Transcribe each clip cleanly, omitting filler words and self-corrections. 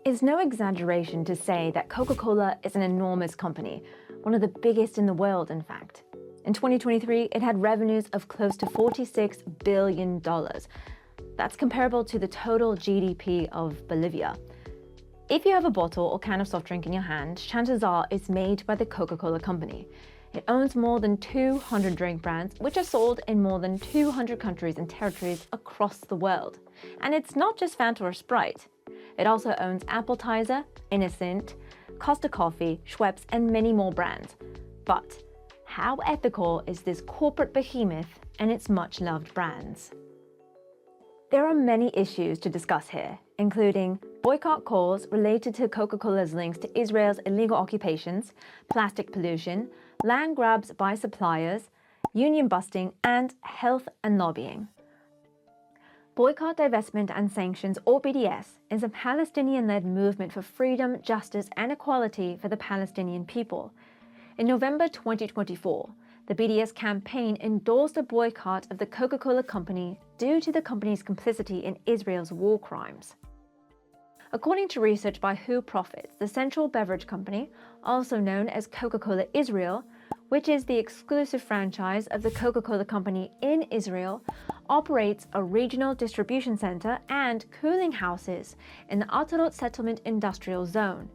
It's no exaggeration to say that Coca-Cola is an enormous company, one of the biggest in the world, in fact. In 2023, it had revenues of close to $46 billion. That's comparable to the total GDP of Bolivia. If you have a bottle or can of soft drink in your hand, chances are it's made by the Coca-Cola company. It owns more than 200 drink brands, which are sold in more than 200 countries and territories across the world. And it's not just Fanta or Sprite. It also owns Appletiser, Innocent, Costa Coffee, Schweppes, and many more brands. But how ethical is this corporate behemoth and its much-loved brands? There are many issues to discuss here, including boycott calls related to Coca-Cola's links to Israel's illegal occupations, plastic pollution, land grabs by suppliers, union busting, and health and lobbying. Boycott, Divestment and Sanctions, or BDS, is a Palestinian-led movement for freedom, justice, and equality for the Palestinian people. In November 2024, the BDS campaign endorsed a boycott of the Coca-Cola company due to the company's complicity in Israel's war crimes. According to research by Who Profits, the Central Beverage Company, also known as Coca-Cola Israel, which is the exclusive franchise of the Coca-Cola company in Israel, operates a regional distribution center and cooling houses in the Atarot Settlement Industrial Zone,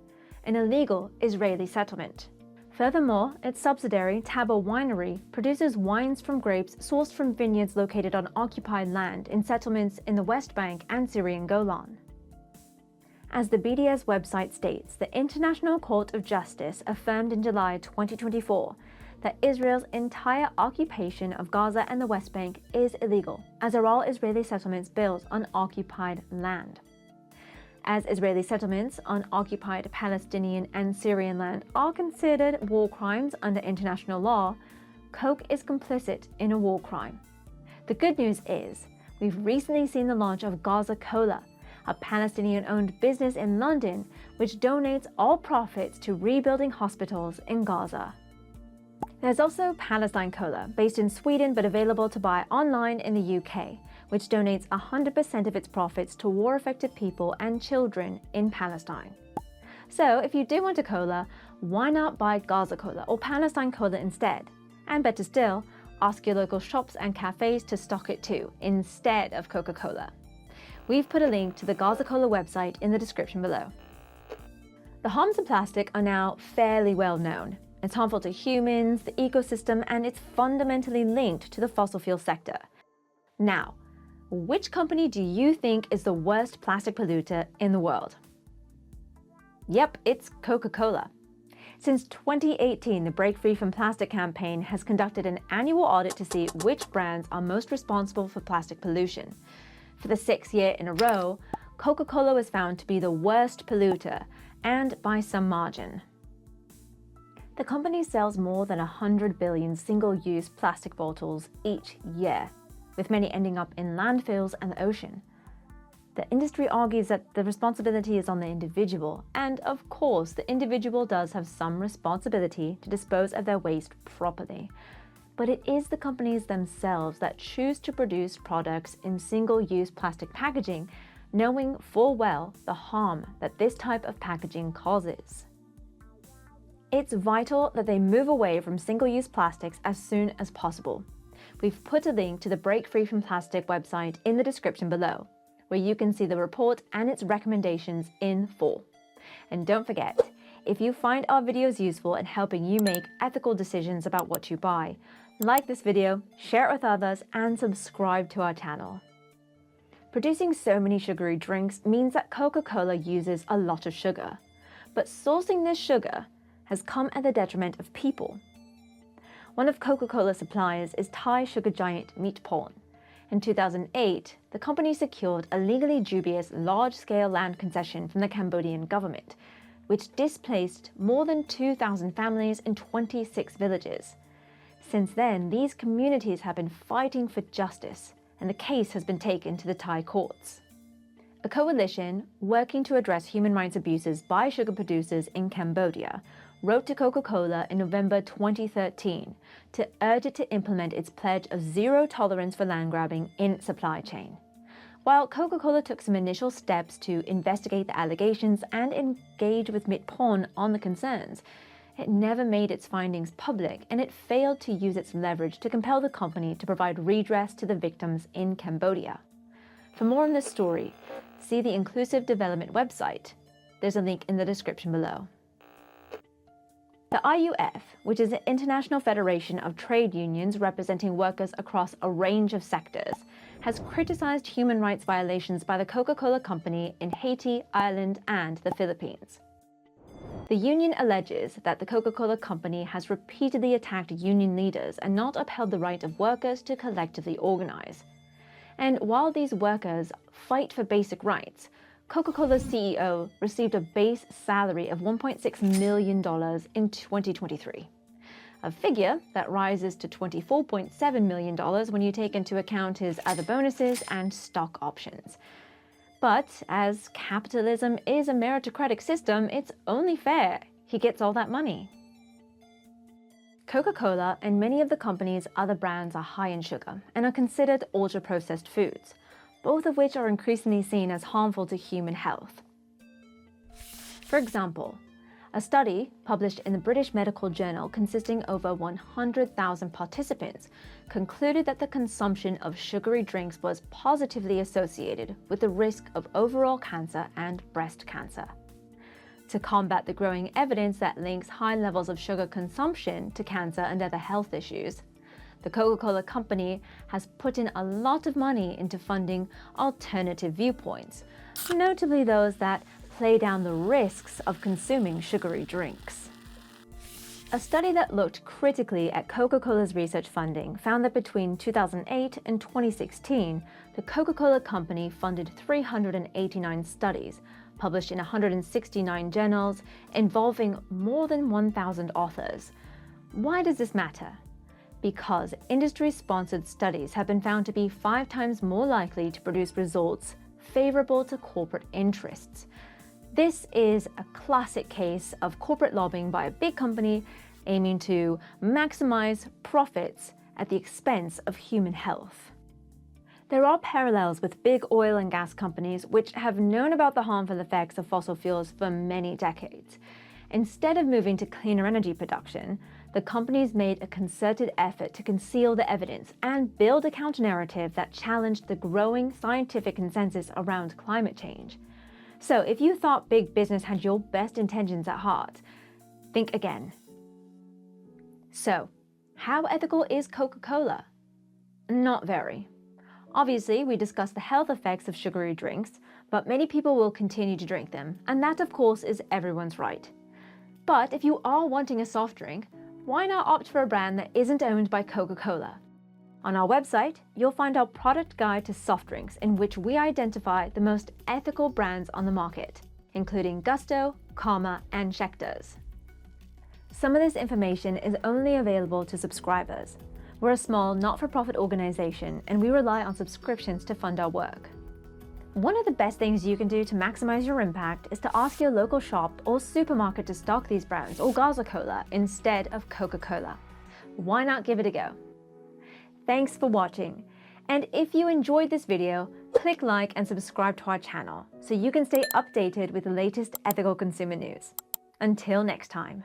an illegal Israeli settlement. Furthermore, its subsidiary, Tabo Winery, produces wines from grapes sourced from vineyards located on occupied land in settlements in the West Bank and Syrian Golan. As the BDS website states, the International Court of Justice affirmed in July 2024 that Israel's entire occupation of Gaza and the West Bank is illegal, as are all Israeli settlements built on occupied land. As Israeli settlements on occupied Palestinian and Syrian land are considered war crimes under international law, Coke is complicit in a war crime. The good news is, we've recently seen the launch of Gaza Cola, a Palestinian-owned business in London which donates all profits to rebuilding hospitals in Gaza. There's also Palestine Cola, based in Sweden but available to buy online in the UK, which donates 100% of its profits to war-affected people and children in Palestine. So if you do want a cola, why not buy Gaza Cola or Palestine Cola instead? And better still, ask your local shops and cafes to stock it too, instead of Coca-Cola. We've put a link to the Gaza Cola website in the description below. The harms of plastic are now fairly well known. It's harmful to humans, the ecosystem, and it's fundamentally linked to the fossil fuel sector. Now, which company do you think is the worst plastic polluter in the world? Yep, it's Coca-Cola. Since 2018, the Break Free from Plastic campaign has conducted an annual audit to see which brands are most responsible for plastic pollution. For the 6th year in a row, Coca-Cola was found to be the worst polluter, and by some margin. The company sells more than 100 billion single-use plastic bottles each year, with many ending up in landfills and the ocean. The industry argues that the responsibility is on the individual, and of course, the individual does have some responsibility to dispose of their waste properly. But it is the companies themselves that choose to produce products in single-use plastic packaging, knowing full well the harm that this type of packaging causes. It's vital that they move away from single-use plastics as soon as possible. We've put a link to the Break Free from Plastic website in the description below, where you can see the report and its recommendations in full. And don't forget, if you find our videos useful in helping you make ethical decisions about what you buy, like this video, share it with others, and subscribe to our channel. Producing so many sugary drinks means that Coca-Cola uses a lot of sugar. But sourcing this sugar has come at the detriment of people. One of Coca-Cola's suppliers is Thai sugar giant Meatporn. In 2008, the company secured a legally dubious large-scale land concession from the Cambodian government, which displaced more than 2,000 families in 26 villages. Since then, these communities have been fighting for justice, and the case has been taken to the Thai courts. A coalition working to address human rights abuses by sugar producers in Cambodia wrote to Coca-Cola in November 2013 to urge it to implement its pledge of zero tolerance for land grabbing in its supply chain. While Coca-Cola took some initial steps to investigate the allegations and engage with MIT-Pon on the concerns, it never made its findings public, and it failed to use its leverage to compel the company to provide redress to the victims in Cambodia. For more on this story, see the Inclusive Development website. There's a link in the description below. The IUF, which is the International Federation of Trade Unions representing workers across a range of sectors, has criticized human rights violations by the Coca-Cola Company in Haiti, Ireland, and the Philippines. The union alleges that the Coca-Cola Company has repeatedly attacked union leaders and not upheld the right of workers to collectively organize. And while these workers fight for basic rights, Coca-Cola's CEO received a base salary of $1.6 million in 2023, a figure that rises to $24.7 million when you take into account his other bonuses and stock options. But as capitalism is a meritocratic system, it's only fair he gets all that money. Coca-Cola and many of the company's other brands are high in sugar and are considered ultra-processed foods, both of which are increasingly seen as harmful to human health. For example, a study published in the British Medical Journal consisting over 100,000 participants concluded that the consumption of sugary drinks was positively associated with the risk of overall cancer and breast cancer. To combat the growing evidence that links high levels of sugar consumption to cancer and other health issues, the Coca-Cola Company has put in a lot of money into funding alternative viewpoints, notably those that play down the risks of consuming sugary drinks. A study that looked critically at Coca-Cola's research funding found that between 2008 and 2016, the Coca-Cola Company funded 389 studies, published in 169 journals, involving more than 1,000 authors. Why does this matter? Because industry-sponsored studies have been found to be 5 times more likely to produce results favorable to corporate interests. This is a classic case of corporate lobbying by a big company aiming to maximize profits at the expense of human health. There are parallels with big oil and gas companies which have known about the harmful effects of fossil fuels for many decades. Instead of moving to cleaner energy production, the companies made a concerted effort to conceal the evidence and build a counter-narrative that challenged the growing scientific consensus around climate change. So if you thought big business had your best intentions at heart, think again. So, how ethical is Coca-Cola? Not very. Obviously, we discussed the health effects of sugary drinks, but many people will continue to drink them, and that, of course, is everyone's right. But if you are wanting a soft drink, why not opt for a brand that isn't owned by Coca-Cola? On our website, you'll find our product guide to soft drinks in which we identify the most ethical brands on the market, including Gusto, Karma, and Schechters. Some of this information is only available to subscribers. We're a small, not-for-profit organization, and we rely on subscriptions to fund our work. One of the best things you can do to maximize your impact is to ask your local shop or supermarket to stock these brands or Gaza Cola instead of Coca-Cola. Why not give it a go? Thanks for watching. And if you enjoyed this video, click like and subscribe to our channel so you can stay updated with the latest ethical consumer news. Until next time.